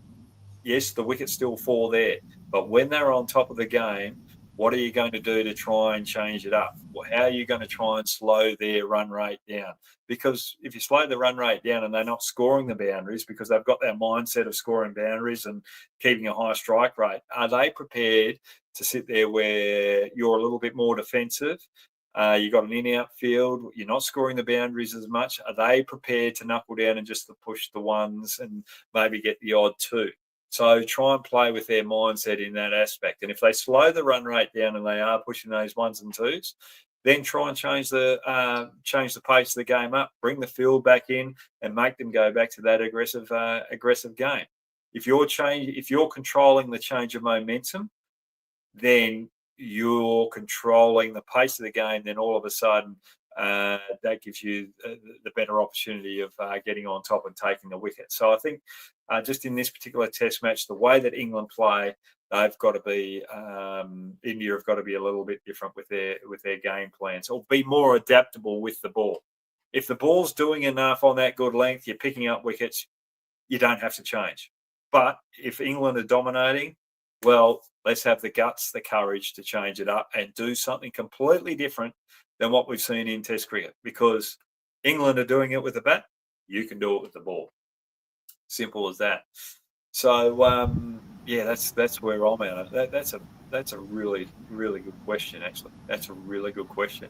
[SPEAKER 1] Yes, the wickets still fall there, but when they're on top of the game, What are you going to do to try and change it up? How are you going to try and slow their run rate down? Because if you slow the run rate down and they're not scoring the boundaries because they've got that mindset of scoring boundaries and keeping a high strike rate, are they prepared to sit there where you're a little bit more defensive? You've got an in-out field. You're not scoring the boundaries as much. Are they prepared to knuckle down and just to push the ones and maybe get the odd two? So try and play with their mindset in that aspect. And if they slow the run rate down and they are pushing those ones and twos, then try and change the pace of the game up, bring the field back in, and make them go back to that aggressive game. If you're controlling the change of momentum, then you're controlling the pace of the game. Then all of a sudden, that gives you the better opportunity of getting on top and taking the wicket. So I think just in this particular test match, the way that England play, they've got to be India have got to be a little bit different with their game plans, or be more adaptable with the ball. If the ball's doing enough on that good length, you're picking up wickets, you don't have to change. But if England are dominating, well, let's have the guts, the courage to change it up and do something completely different than what we've seen in Test cricket, because England are doing it with the bat, you can do it with the ball. Simple as that. So yeah, that's where I'm at. That's a really, really good question. Actually, that's a really good question.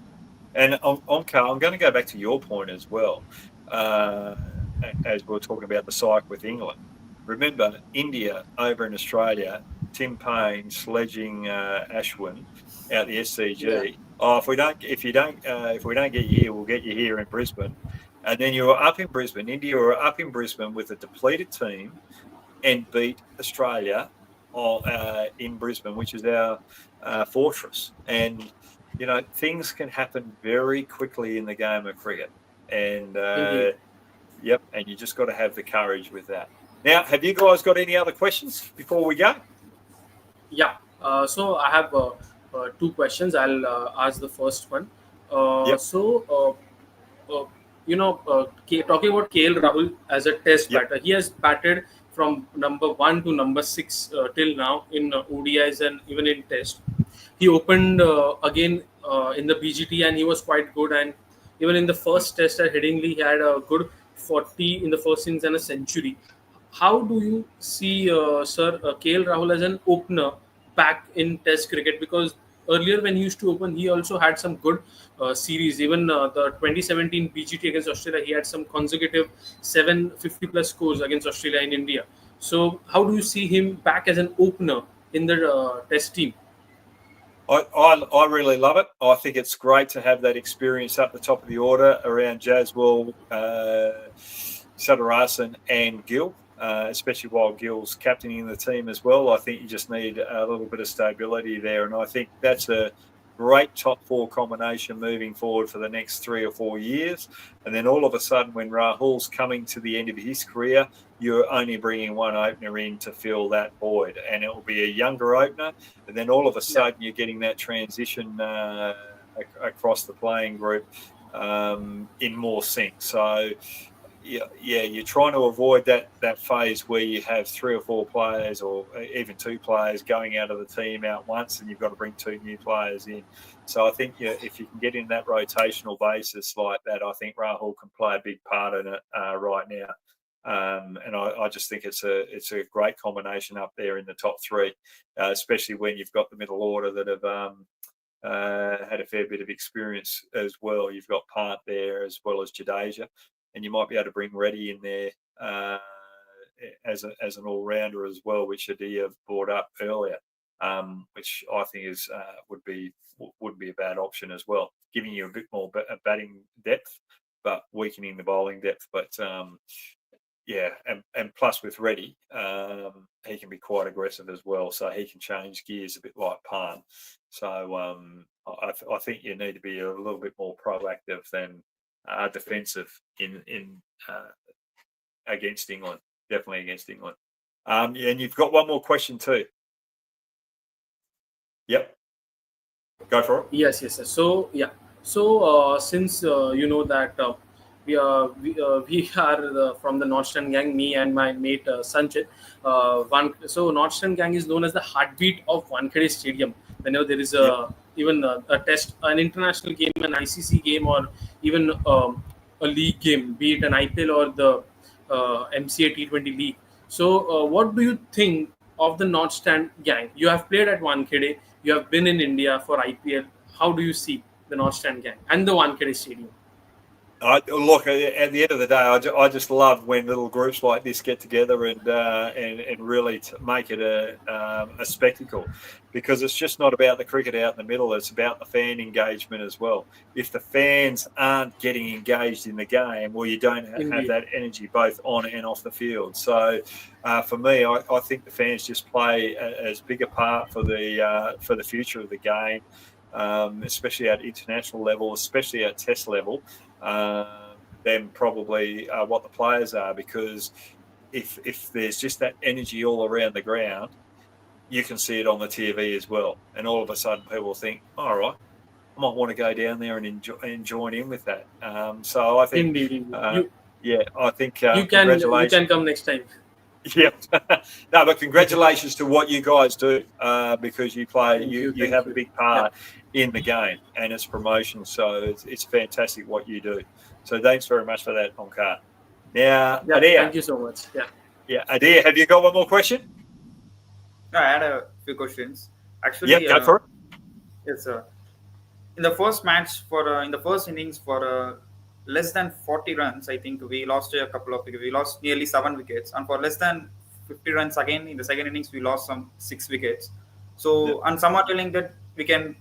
[SPEAKER 1] And Omkar, I'm going to go back to your point as well, as we were talking about the cycle with England. Remember, India over in Australia, Tim Payne sledging Ashwin out the SCG.
[SPEAKER 2] Yeah.
[SPEAKER 1] Oh, if we don't get you here, we'll get you here in Brisbane. And then you were up in Brisbane. India were up in Brisbane with a depleted team and beat Australia in Brisbane, which is our fortress. And you know, things can happen very quickly in the game of cricket. And yep, and you just got to have the courage with that. Now, have you guys got any other questions before we go?
[SPEAKER 2] Yeah. So I have two questions. I'll ask the first one.
[SPEAKER 1] Yep.
[SPEAKER 2] So, talking about KL Rahul as a test
[SPEAKER 1] Yep.
[SPEAKER 2] batter, he has batted from number 1 to number 6 till now in ODIs and even in test. He opened again in the BGT and he was quite good. And even in the first test at Headingley, he had a good 40 in the first innings and a century. How do you see, sir, KL Rahul as an opener back in Test cricket? Because earlier when he used to open, he also had some good series. Even the 2017 BGT against Australia, he had some consecutive 750 plus scores against Australia in India. So how do you see him back as an opener in the Test team?
[SPEAKER 1] I really love it. I think it's great to have that experience up the top of the order around Jaswal, Sadarasan and Gill, especially while Gill's captaining the team as well. I think you just need a little bit of stability there. And I think that's a great top 4 combination moving forward for the next 3 or 4 years. And then all of a sudden, when Rahul's coming to the end of his career, you're only bringing one opener in to fill that void. And it will be a younger opener. And then all of a sudden, you're getting that transition across the playing group in more sync. So, yeah, you're trying to avoid that phase where you have 3 or 4 players or even 2 players going out of the team out once, and you've got to bring 2 new players in. So I think if you can get in that rotational basis like that, I think Rahul can play a big part in it right now. And I just think it's a great combination up there in the top 3, especially when you've got the middle order that have had a fair bit of experience as well. You've got Pant there as well as Jadeja. And you might be able to bring Reddy in there as an all-rounder as well, which Adi have brought up earlier, which I think wouldn't be a bad option as well, giving you a bit more batting depth, but weakening the bowling depth. But yeah, and plus with Reddy, he can be quite aggressive as well, so he can change gears a bit like Pan. So I think you need to be a little bit more proactive than defensive in against England, definitely against England. And you've got one more question too. Yep, go for it.
[SPEAKER 2] Yes. So yeah. So since you know that we are from the Northern Gang. Me and my mate Sanchit. So Northern Gang is known as the heartbeat of Wankhede Stadium. Whenever there is even a test, an international game, an ICC game, or even a league game, be it an IPL or the MCA T20 league. So, what do you think of the Northern Gang? You have played at Wankhede. You have been in India for IPL. How do you see the Northern Gang and the Wankhede Stadium?
[SPEAKER 1] Look, at the end of the day, I just love when little groups like this get together and really make it a spectacle, because it's just not about the cricket out in the middle. It's about the fan engagement as well. If the fans aren't getting engaged in the game, well, you don't have that energy both on and off the field. So for me, I think the fans just play as big a part for the future of the game, especially at international level, especially at test level. Than probably what the players are, because if there's just that energy all around the ground, you can see it on the TV as well, and all of a sudden people think, all right, I might want to go down there and join in with that. So I think,
[SPEAKER 2] Indeed.
[SPEAKER 1] I think
[SPEAKER 2] you can come next time.
[SPEAKER 1] Yeah, no, but congratulations to what you guys do, because you have a big part in the game and its promotion. So it's fantastic what you do. So thanks very much for that, Omkar. Now, Adair,
[SPEAKER 2] thank you so much.
[SPEAKER 1] Adair, have you got one more question?
[SPEAKER 3] No, I had a few questions. Actually,
[SPEAKER 1] go for it.
[SPEAKER 3] Yes, sir. In the first match in the first innings for less than 40 runs, I think we lost we lost nearly 7 wickets, and for less than 50 runs again in the second innings we lost some 6 wickets. So and some are telling that we can,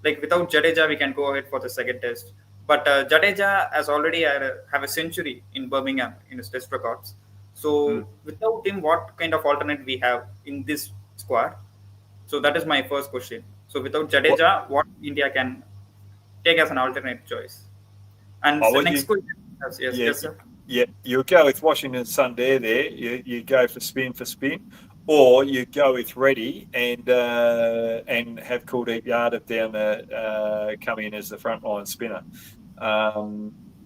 [SPEAKER 3] like, without Jadeja we can go ahead for the second test, but Jadeja has already have a century in Birmingham in his test records. So without him, what kind of alternate we have in this squad? So that is my first question. So without Jadeja, what India can take as an alternate choice? And the next question, yes, sir.
[SPEAKER 1] Yeah, you go with Washington Sundar there. You go for spin, or you go with Reddy and have Kuldeep Yadav down come in as the frontline spinner.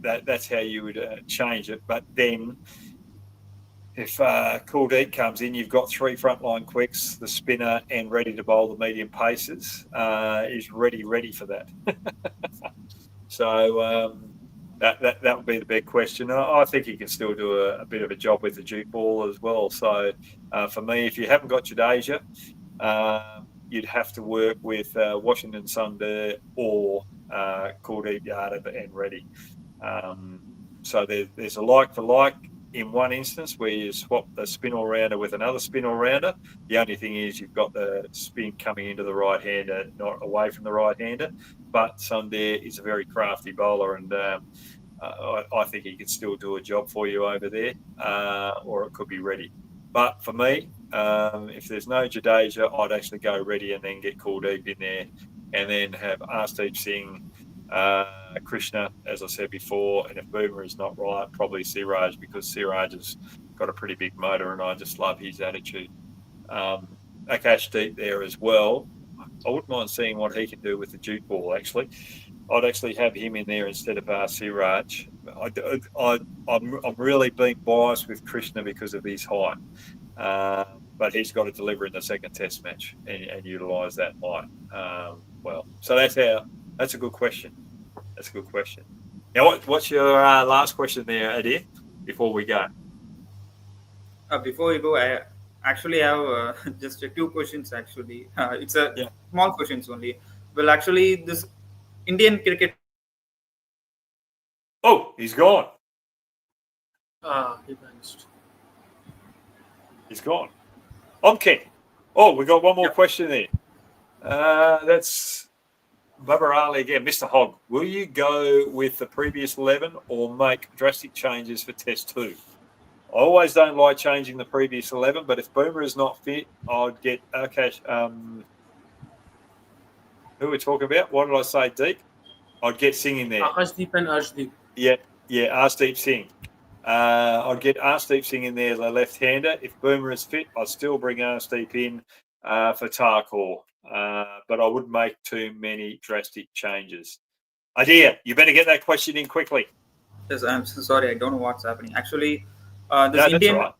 [SPEAKER 1] That's how you would change it. But then, if Kuldeep comes in, you've got 3 frontline quicks, the spinner, and ready to bowl the medium paces. Is ready for that. So that would be the big question. I think he can still do a bit of a job with the Duke ball as well. So for me, if you haven't got Jadeja, you'd have to work with Washington Sundar or Kuldeep Yadav and Reddy. So there's a like for like in one instance where you swap the spin all-rounder with another spin all-rounder. The only thing is you've got the spin coming into the right-hander, not away from the right-hander. But Sundar is a very crafty bowler, and I think he could still do a job for you over there, or it could be Reddy. But for me, if there's no Jadeja, I'd actually go Reddy and then get Kuldeep in there, and then have Arshdeep Singh, Krishna, as I said before, and if Bumrah is not right, probably Siraj, because Siraj has got a pretty big motor and I just love his attitude. Akash Deep there as well. I wouldn't mind seeing what he can do with the Duke ball, actually. I'd actually have him in there instead of Siraj. I'm really being biased with Krishna because of his height. But he's got to deliver in the second test match and utilise that height well. So that's a good question. That's a good question. Now, what's your last question there, Adair, before we go?
[SPEAKER 3] Before we go, I actually have just 2 questions. Actually, it's small questions only. Well, actually, this Indian cricket.
[SPEAKER 1] Oh, he's gone.
[SPEAKER 2] He vanished.
[SPEAKER 1] He's gone. Okay. Oh, we got one more question there. That's Bumrah again. Mr. Hogg, will you go with the previous 11 or make drastic changes for Test 2? I always don't like changing the previous 11, but if Bumrah is not fit, I'd get Akash. Who are we talking about? What did I say, Deep? I'd get Singh in there.
[SPEAKER 2] Akashdeep and Arshdeep.
[SPEAKER 1] Yeah, Arshdeep Singh. I'd get Arshdeep Singh in there as a left-hander. If Bumrah is fit, I'd still bring Arshdeep in for Thakur. But I wouldn't make too many drastic changes. Adair, you better get that question in quickly.
[SPEAKER 3] Yes, I'm so sorry. I don't know what's happening. Actually, this
[SPEAKER 1] No, that's all right.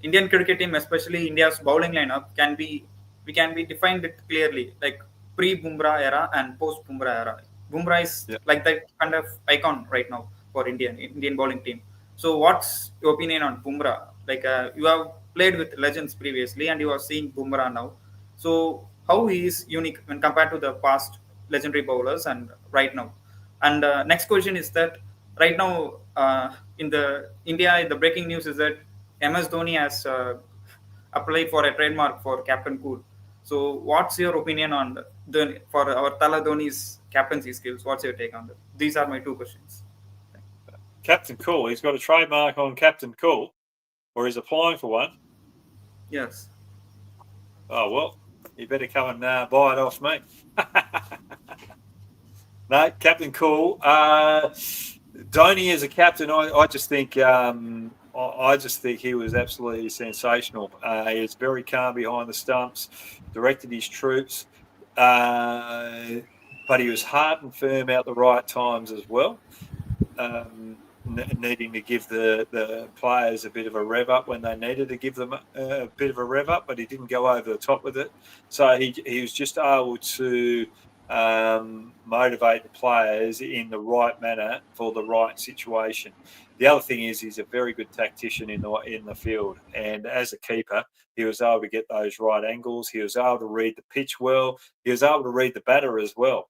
[SPEAKER 3] Indian cricket team, especially India's bowling lineup, can be defined it clearly, like pre-Bumrah era and post-Bumrah era. Bumrah is
[SPEAKER 1] Yeah.
[SPEAKER 3] like that kind of icon right now for Indian bowling team. So, what's your opinion on Bumrah? Like you have played with legends previously, and you are seeing Bumrah now. So, how he is unique when compared to the past legendary bowlers and right now? And next question is that right now in the India, the breaking news is that MS Dhoni has applied for a trademark for Captain Cool. So, what's your opinion on the for our Tala Dhoni's captaincy skills? What's your take on that? These are my two questions.
[SPEAKER 1] Captain Cool. He's got a trademark on Captain Cool, or he's applying for one.
[SPEAKER 3] Yes.
[SPEAKER 1] Oh, well, you better come and buy it off me. No, Captain Cool. Dhoni as a captain, I just think I just think he was absolutely sensational. He was very calm behind the stumps, directed his troops, but he was hard and firm at the right times as well. Needing to give the players a bit of a rev up when they needed to give them a bit of a rev up, but he didn't go over the top with it. So he was just able to motivate the players in the right manner for the right situation. The other thing is he's a very good tactician in the field, and as a keeper, he was able to get those right angles. He was able to read the pitch well. He was able to read the batter as well.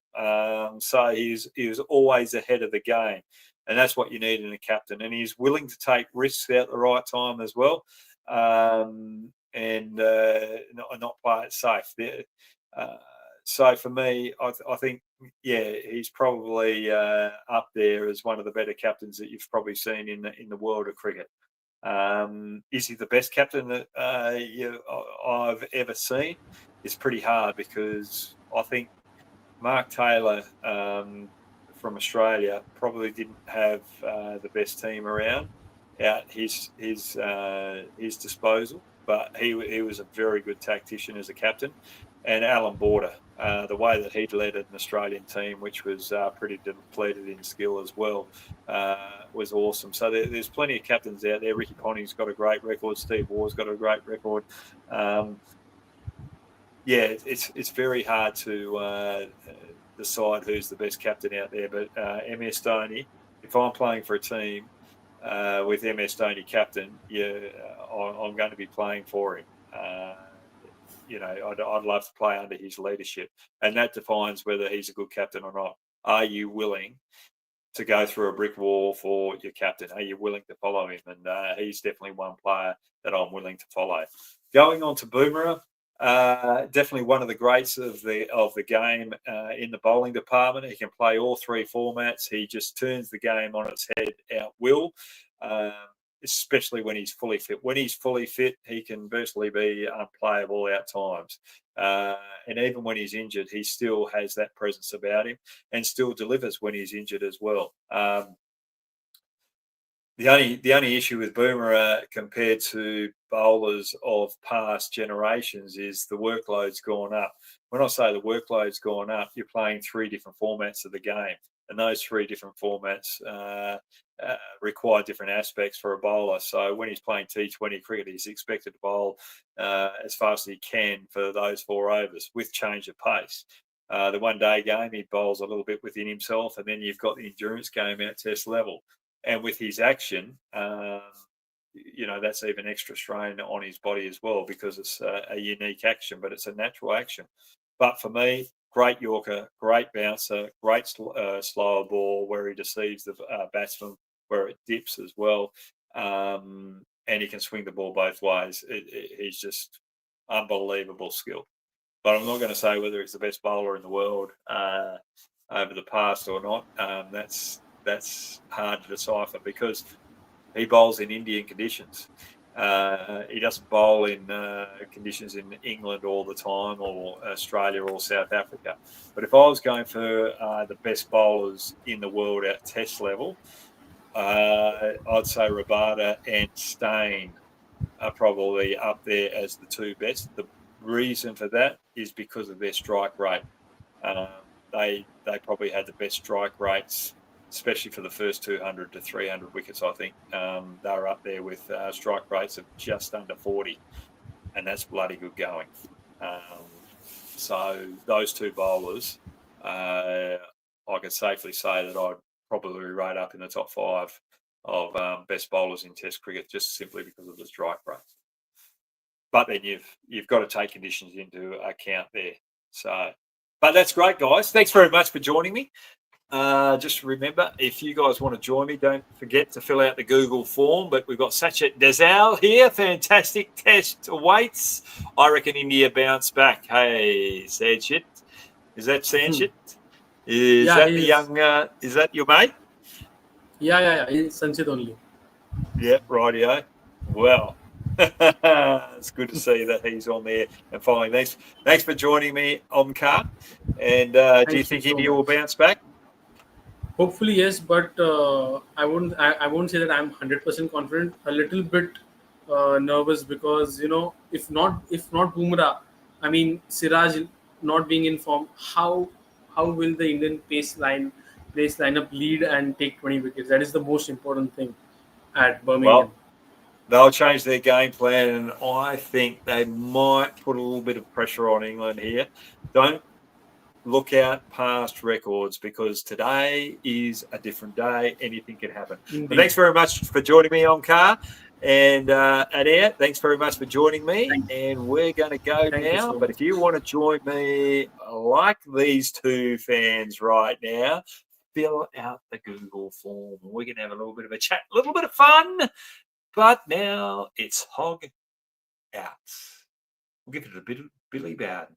[SPEAKER 1] So he was always ahead of the game. And that's what you need in a captain. And he's willing to take risks at the right time as well, and not play it safe. So for me, I think, yeah, he's probably up there as one of the better captains that you've probably seen in the world of cricket. Is he the best captain that I've ever seen? It's pretty hard because I think Mark Taylor from Australia probably didn't have the best team around at his disposal, but he was a very good tactician as a captain. And Alan Border, the way that he'd led an Australian team, which was pretty depleted in skill as well, was awesome. So there's plenty of captains out there. Ricky Ponting's got a great record. Steve Waugh's got a great record. Yeah, it's very hard to decide who's the best captain out there. But MS Dhoni, if I'm playing for a team with MS Dhoni captain, I'm going to be playing for him. I'd love to play under his leadership, and that defines whether he's a good captain or not. Are you willing to go through a brick wall for your captain? Are you willing to follow him? And he's definitely one player that I'm willing to follow. Going on to Bumrah. Definitely one of the greats of the game in the bowling department. He can play all three formats. He just turns the game on its head at will, especially when he's fully fit. When he's fully fit, he can virtually be unplayable at times. And even when he's injured, he still has that presence about him and still delivers when he's injured as well. The only issue with Bumrah compared to bowlers of past generations is the workload's gone up. When I say the workload's gone up, you're playing three different formats of the game, and those three different formats require different aspects for a bowler. So when he's playing T20 cricket, he's expected to bowl as fast as he can for those 4 overs with change of pace. The one-day game, he bowls a little bit within himself, and then you've got the endurance game at test level. And with his action, that's even extra strain on his body as well, because it's a unique action, but it's a natural action. But for me, great Yorker, great bouncer, great slower ball where he deceives the batsman, where it dips as well. And he can swing the ball both ways. He's just unbelievable skill. But I'm not going to say whether he's the best bowler in the world over the past or not. That's hard to decipher because he bowls in Indian conditions. He doesn't bowl in conditions in England all the time, or Australia or South Africa. But if I was going for the best bowlers in the world at test level, I'd say Rabada and Steyn are probably up there as the two best. The reason for that is because of their strike rate. They probably had the best strike rates especially for the first 200 to 300 wickets, I think. They were up there with strike rates of just under 40, and that's bloody good going. So those two bowlers, I can safely say that I'd probably rate up in the top 5 of best bowlers in Test cricket, just simply because of the strike rates. But then you've got to take conditions into account there. So, but that's great, guys. Thanks very much for joining me. Just remember, if you guys want to join me, don't forget to fill out the Google form. But we've got Sachet Dazal here. Fantastic test awaits. I reckon India bounce back. Hey, Sachet. Is that Sachet? Is that the young, is that your mate?
[SPEAKER 2] Yeah. It's Sanchit only.
[SPEAKER 1] Yeah, rightio. Well, it's good to see that he's on there and following. Thanks for joining me, Omkar. And do you think India will bounce back?
[SPEAKER 2] Hopefully, yes, but I won't say that I'm 100% confident. A little bit nervous because if not Bumrah, I mean Siraj not being in form, how will the Indian pace lineup lead and take 20 wickets? That is the most important thing at Birmingham.
[SPEAKER 1] Well, they'll change their game plan, and I think they might put a little bit of pressure on England here. Don't look out past records, because today is a different day. Anything can happen. But thanks very much for joining me, Omkar. And Adair, thanks very much for joining me. And we're going to go now. But if you want to join me, like these two fans right now, fill out the Google form. We're going to have a little bit of a chat, a little bit of fun. But now it's Hoggout. We'll give it a bit of Billy Bowden.